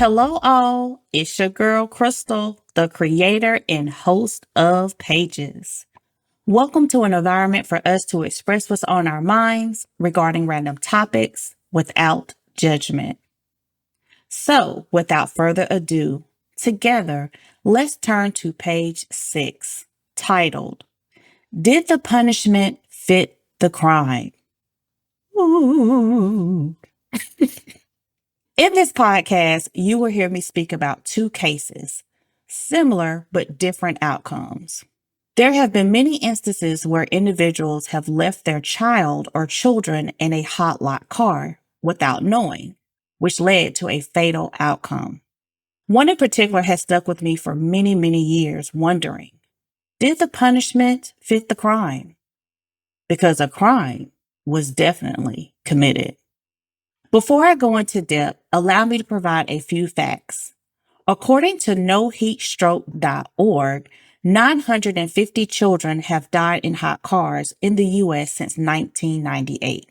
Hello, all. It's your girl, Crystal, the creator and host of Pages. Welcome to an environment for us to express what's on our minds regarding random topics without judgment. So, without further ado, together, let's turn to page 6, titled, Did the Punishment Fit the Crime? Ooh. In this podcast, you will hear me speak about two cases, similar but different outcomes. There have been many instances where individuals have left their child or children in a hot lot car without knowing, which led to a fatal outcome. One in particular has stuck with me for many, many years, wondering, did the punishment fit the crime? Because a crime was definitely committed. Before I go into depth, allow me to provide a few facts. According to noheatstroke.org, 950 children have died in hot cars in the U.S. since 1998.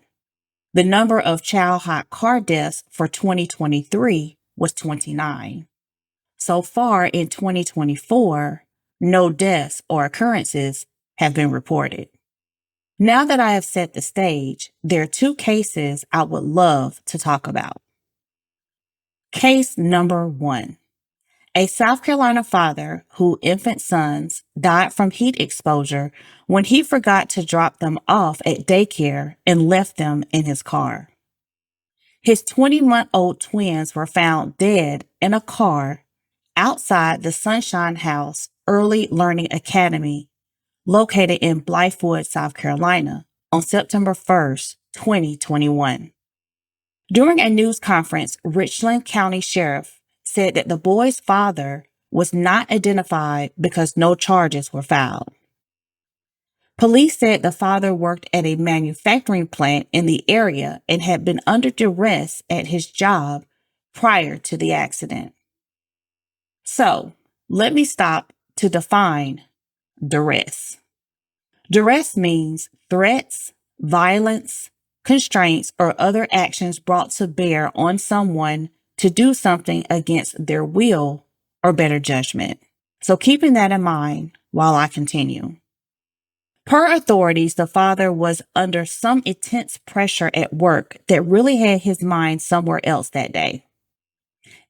The number of child hot car deaths for 2023 was 29. So far in 2024, no deaths or occurrences have been reported. Now that I have set the stage, there are two cases I would love to talk about. Case number 1. A South Carolina father whose infant sons died from heat exposure when he forgot to drop them off at daycare and left them in his car. His 20-month-old twins were found dead in a car outside the Sunshine House Early Learning Academy located in Blythewood, South Carolina on September 1st, 2021. During a news conference, Richland County Sheriff said that the boy's father was not identified because no charges were filed. Police said the father worked at a manufacturing plant in the area and had been under duress at his job prior to the accident. So, let me stop to define duress. Duress means threats, violence, constraints, or other actions brought to bear on someone to do something against their will or better judgment. So keeping that in mind while I continue. Per authorities, the father was under some intense pressure at work that really had his mind somewhere else that day.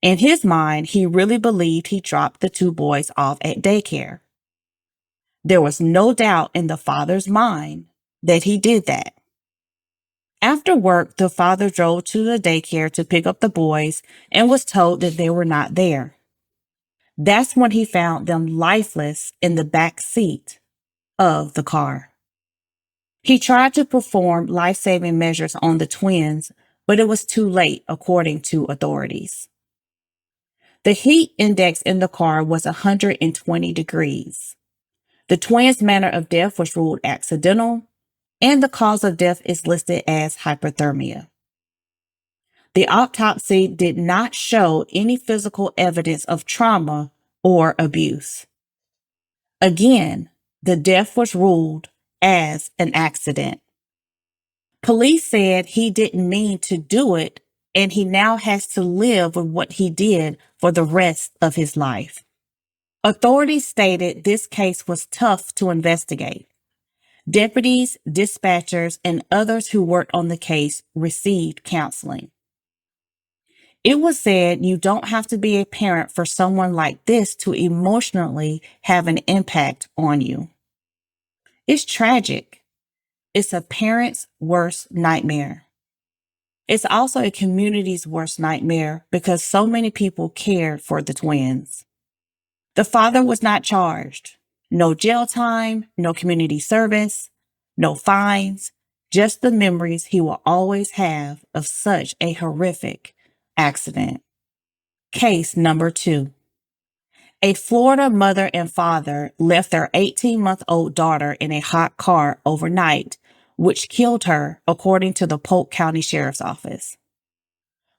In his mind, he really believed he dropped the two boys off at daycare. There was no doubt in the father's mind that he did that. After work, the father drove to the daycare to pick up the boys and was told that they were not there. That's when he found them lifeless in the back seat of the car. He tried to perform life-saving measures on the twins, but it was too late, according to authorities. The heat index in the car was 120 degrees. The twins' manner of death was ruled accidental, and the cause of death is listed as hypothermia. The autopsy did not show any physical evidence of trauma or abuse. Again, the death was ruled as an accident. Police said he didn't mean to do it, and he now has to live with what he did for the rest of his life. Authorities stated this case was tough to investigate. Deputies, dispatchers, and others who worked on the case received counseling. It was said you don't have to be a parent for someone like this to emotionally have an impact on you. It's tragic. It's a parent's worst nightmare. It's also a community's worst nightmare because so many people cared for the twins. The father was not charged. No jail time, no community service, no fines, just the memories he will always have of such a horrific accident. Case number 2. A Florida mother and father left their 18-month-old daughter in a hot car overnight, which killed her, according to the Polk County Sheriff's Office.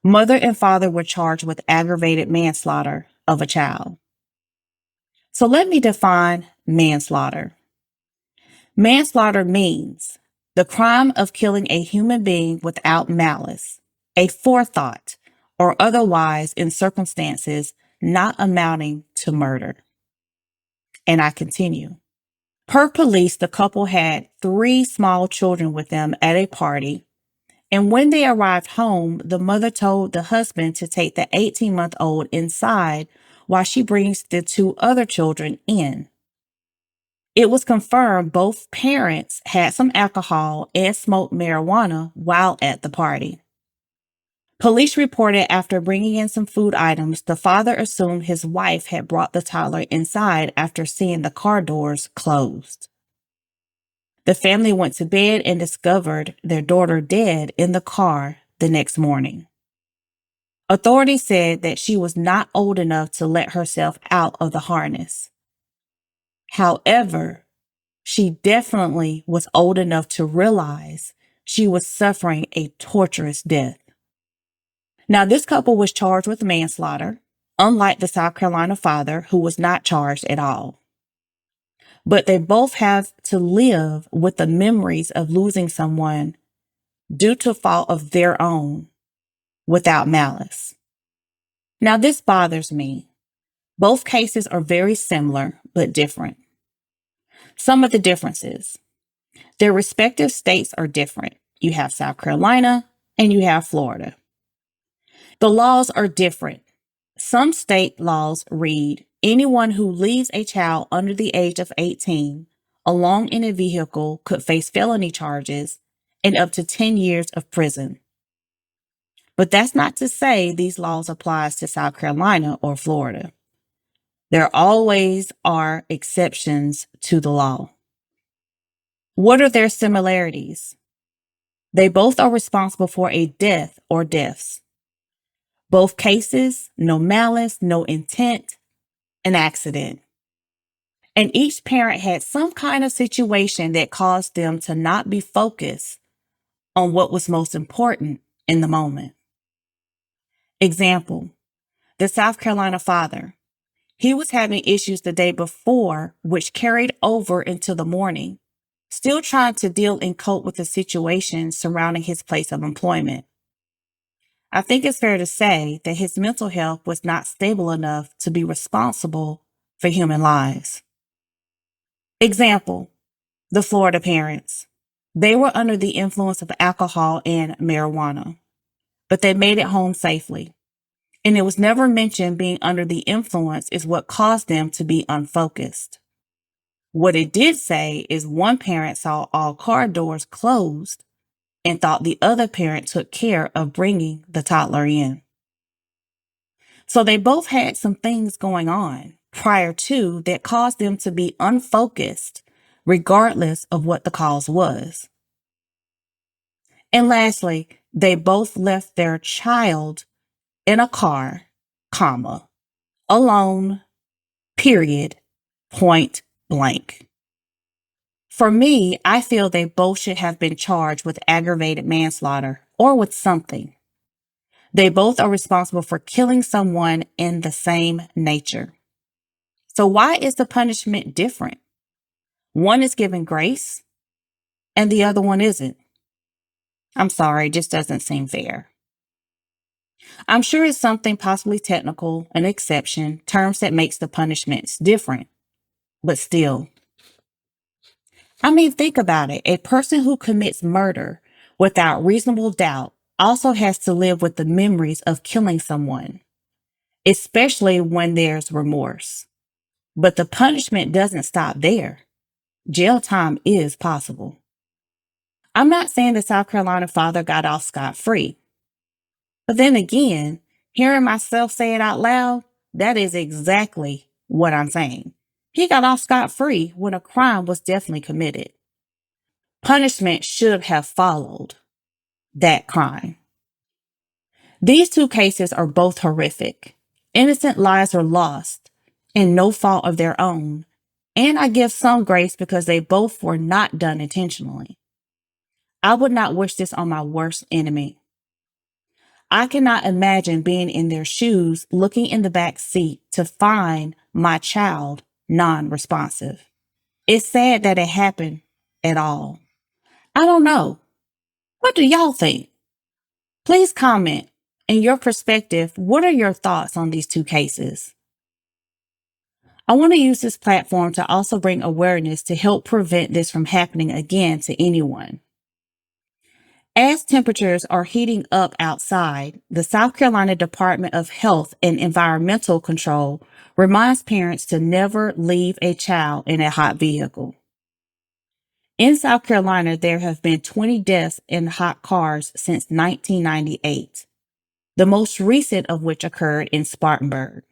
Mother and father were charged with aggravated manslaughter of a child. So let me define manslaughter. Manslaughter means the crime of killing a human being without malice, a forethought, or otherwise in circumstances not amounting to murder. And I continue. Per police, the couple had 3 small children with them at a party. And when they arrived home, the mother told the husband to take the 18-month-old inside while she brings the 2 other children in. It was confirmed both parents had some alcohol and smoked marijuana while at the party. Police reported after bringing in some food items, the father assumed his wife had brought the toddler inside after seeing the car doors closed. The family went to bed and discovered their daughter dead in the car the next morning. Authorities said that she was not old enough to let herself out of the harness. However, she definitely was old enough to realize she was suffering a torturous death. Now, this couple was charged with manslaughter, unlike the South Carolina father, who was not charged at all. But they both have to live with the memories of losing someone due to fault of their own without malice. Now, this bothers me. Both cases are very similar, but different. Some of the differences. Their respective states are different. You have South Carolina and you have Florida. The laws are different. Some state laws read, anyone who leaves a child under the age of 18 along in a vehicle could face felony charges and up to 10 years of prison. But that's not to say these laws apply to South Carolina or Florida. There always are exceptions to the law. What are their similarities? They both are responsible for a death or deaths. Both cases, no malice, no intent, an accident. And each parent had some kind of situation that caused them to not be focused on what was most important in the moment. Example, the South Carolina father. He was having issues the day before, which carried over into the morning, still trying to deal and cope with the situation surrounding his place of employment. I think it's fair to say that his mental health was not stable enough to be responsible for human lives. Example, the Florida parents. They were under the influence of alcohol and marijuana, but they made it home safely. And it was never mentioned being under the influence is what caused them to be unfocused. What it did say is one parent saw all car doors closed and thought the other parent took care of bringing the toddler in. So they both had some things going on prior to that caused them to be unfocused, regardless of what the cause was. And lastly, they both left their child in a car, comma, alone, period, point blank. For me, I feel they both should have been charged with aggravated manslaughter or with something. They both are responsible for killing someone in the same nature. So why is the punishment different? One is given grace and the other one isn't. I'm sorry, it just doesn't seem fair. I'm sure it's something possibly technical, an exception, terms that makes the punishments different, but still. I mean, think about it. A person who commits murder without reasonable doubt also has to live with the memories of killing someone, especially when there's remorse. But the punishment doesn't stop there. Jail time is possible. I'm not saying the South Carolina father got off scot-free. But then again, hearing myself say it out loud, that is exactly what I'm saying. He got off scot-free when a crime was definitely committed. Punishment should have followed that crime. These two cases are both horrific. Innocent lives are lost and no fault of their own. And I give some grace because they both were not done intentionally. I would not wish this on my worst enemy. I cannot imagine being in their shoes, looking in the back seat to find my child non-responsive. It's sad that it happened at all. I don't know. What do y'all think? Please comment In your perspective, what are your thoughts on these two cases? I want to use this platform to also bring awareness to help prevent this from happening again to anyone. As temperatures are heating up outside, the South Carolina Department of Health and Environmental Control reminds parents to never leave a child in a hot vehicle. In South Carolina, there have been 20 deaths in hot cars since 1998, the most recent of which occurred in Spartanburg.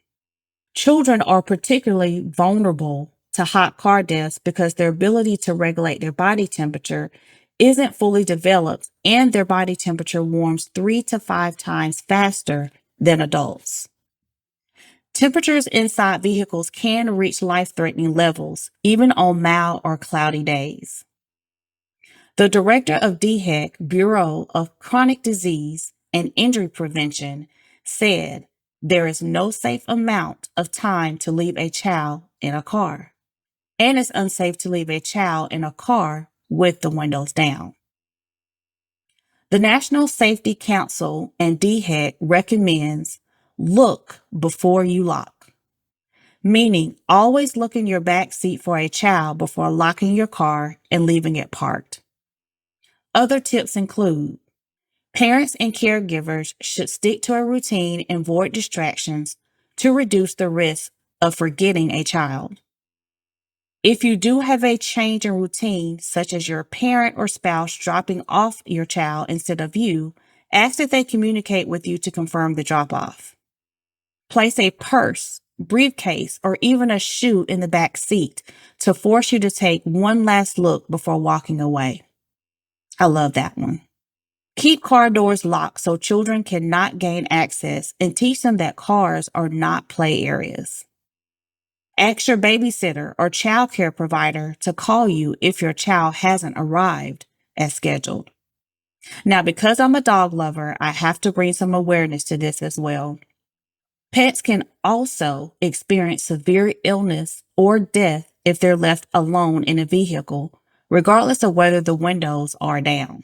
Children are particularly vulnerable to hot car deaths because their ability to regulate their body temperature isn't fully developed, and their body temperature warms 3 to 5 times faster than adults. Temperatures inside vehicles can reach life-threatening levels, even on mild or cloudy days. The director of DHEC, Bureau of Chronic Disease and Injury Prevention, said, "There is no safe amount of time to leave a child in a car, and it's unsafe to leave a child in a car with the windows down." The National Safety Council and DHEC recommends look before you lock, meaning always look in your back seat for a child before locking your car and leaving it parked. Other tips include parents and caregivers should stick to a routine and avoid distractions to reduce the risk of forgetting a child. If you do have a change in routine, such as your parent or spouse dropping off your child instead of you, ask that they communicate with you to confirm the drop-off. Place a purse, briefcase, or even a shoe in the back seat to force you to take one last look before walking away. I love that one. Keep car doors locked so children cannot gain access, and teach them that cars are not play areas. Ask your babysitter or child care provider to call you if your child hasn't arrived as scheduled. Now, because I'm a dog lover, I have to bring some awareness to this as well. Pets can also experience severe illness or death if they're left alone in a vehicle, regardless of whether the windows are down.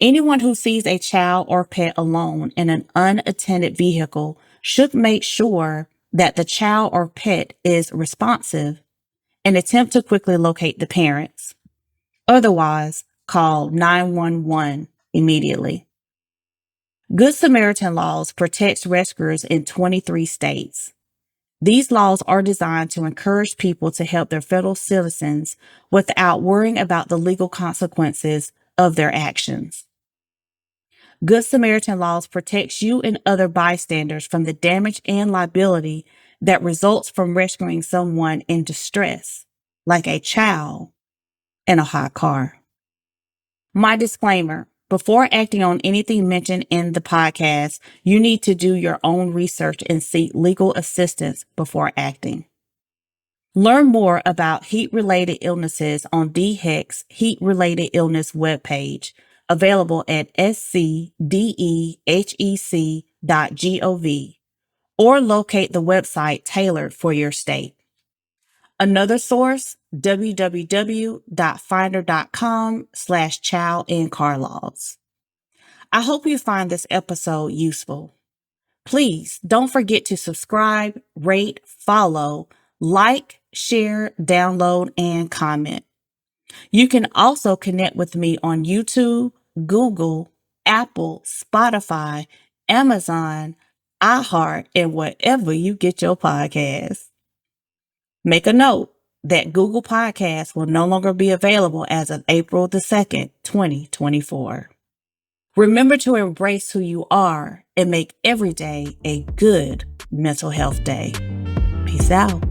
Anyone who sees a child or pet alone in an unattended vehicle should make sure that the child or pet is responsive and attempt to quickly locate the parents. Otherwise, call 911 immediately. Good Samaritan laws protect rescuers in 23 states. These laws are designed to encourage people to help their fellow citizens without worrying about the legal consequences of their actions. Good Samaritan laws protects you and other bystanders from the damage and liability that results from rescuing someone in distress, like a child in a hot car. My disclaimer: before acting on anything mentioned in the podcast, you need to do your own research and seek legal assistance before acting. Learn more about heat-related illnesses on DHEC's Heat-Related Illness webpage, available at scdehec.gov, or locate the website tailored for your state. Another source, www.finder.com/child-and-car-laws. I hope you find this episode useful. Please don't forget to subscribe, rate, follow, like, share, download, and comment. You can also connect with me on YouTube, Google, Apple, Spotify, Amazon, iHeart, and wherever you get your podcasts. Make a note that Google Podcasts will no longer be available as of April the 2nd, 2024. Remember to embrace who you are and make every day a good mental health day. Peace out.